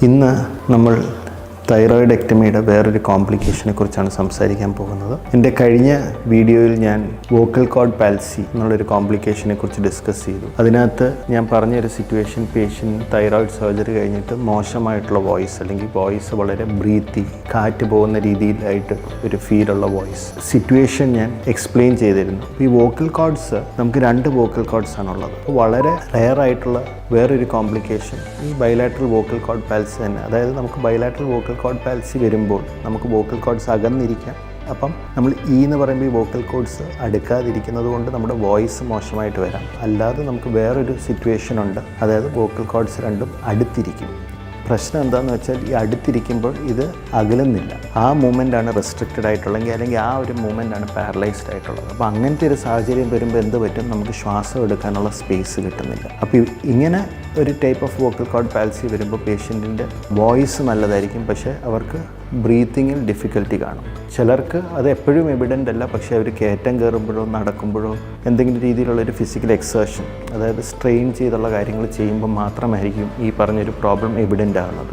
ഇന്ന് നമ്മൾ തൈറോയിഡെക്ടമിയുടെ വേറൊരു കോംപ്ലിക്കേഷനെ കുറിച്ചാണ് സംസാരിക്കാൻ പോകുന്നത്. എൻ്റെ കഴിഞ്ഞ വീഡിയോയിൽ ഞാൻ വോക്കൽ കോർഡ് പാൽസി എന്നുള്ളൊരു കോംപ്ലിക്കേഷനെ കുറിച്ച് ഡിസ്കസ് ചെയ്തു. അതിനകത്ത് ഞാൻ പറഞ്ഞൊരു സിറ്റുവേഷൻ, പേഷ്യൻ്റ് തൈറോയിഡ് സർജറി കഴിഞ്ഞിട്ട് മോശമായിട്ടുള്ള വോയിസ്, അല്ലെങ്കിൽ വോയിസ് വളരെ ബ്രീത്തി, കാറ്റ് പോകുന്ന രീതിയിലായിട്ട് ഒരു ഫീലുള്ള വോയിസ് സിറ്റുവേഷൻ ഞാൻ എക്സ്പ്ലെയിൻ ചെയ്തിരുന്നു. ഈ വോക്കൽ കോർഡ്സ്, നമുക്ക് 2 വോക്കൽ കോർഡ്സ് ആണുള്ളത്. അപ്പോൾ വളരെ റെയർ ആയിട്ടുള്ള വേറൊരു കോംപ്ലിക്കേഷൻ ഈ ബൈലാറ്ററൽ വോക്കൽ കോർഡ് പാൽസി തന്നെ. അതായത് നമുക്ക് ബൈലാറ്ററൽ വോക്കൽ കോർഡ് പാൽസി വരുമ്പോൾ നമുക്ക് വോക്കൽ കോർഡ്സ് അകന്നിരിക്കാം. അപ്പം നമ്മൾ എന്ന് പറയുമ്പോൾ ഈ വോക്കൽ കോർഡ്സ് അടുക്കാതിരിക്കുന്നത് കൊണ്ട് നമ്മുടെ വോയിസ് മോശമായിട്ട് വരാം. അല്ലാതെ നമുക്ക് വേറൊരു സിറ്റുവേഷൻ ഉണ്ട്, അതായത് വോക്കൽ കോർഡ്സ് രണ്ടും അടുത്തിരിക്കും. പ്രശ്നം എന്താണെന്ന് വെച്ചാൽ ഈ അടുത്തിരിക്കുമ്പോൾ ഇത് അകലുന്നില്ല. ആ മൂവ്മെൻ്റാണ് റെസ്ട്രിക്റ്റഡ് ആയിട്ടുള്ളെങ്കിൽ, അല്ലെങ്കിൽ ആ ഒരു മൂവ്മെൻ്റാണ് പാരലൈസ്ഡ് ആയിട്ടുള്ളത്. അപ്പോൾ അങ്ങനത്തെ ഒരു സാഹചര്യം വരുമ്പോൾ എന്ത് പറ്റും, നമുക്ക് ശ്വാസം എടുക്കാനുള്ള സ്പേസ് കിട്ടുന്നില്ല. അപ്പോൾ ഇങ്ങനെ ഒരു type of vocal cord palsy വരുമ്പോൾ പേഷ്യൻറ്റിൻ്റെ വോയിസ് നല്ലതായിരിക്കും, പക്ഷേ അവർക്ക് ബ്രീത്തിങ്ങിൽ ഡിഫിക്കൽറ്റി കാണും. ചിലർക്ക് അത് എപ്പോഴും എവിഡൻ്റ് അല്ല, പക്ഷേ അവർ കയറ്റം കയറുമ്പോഴോ നടക്കുമ്പോഴോ എന്തെങ്കിലും രീതിയിലുള്ളൊരു ഫിസിക്കൽ എക്സേർഷൻ, അതായത് സ്ട്രെയിൻ ചെയ്തുള്ള കാര്യങ്ങൾ ചെയ്യുമ്പോൾ മാത്രമായിരിക്കും ഈ പറഞ്ഞൊരു പ്രോബ്ലം എവിഡൻ്റ് ആകുന്നത്.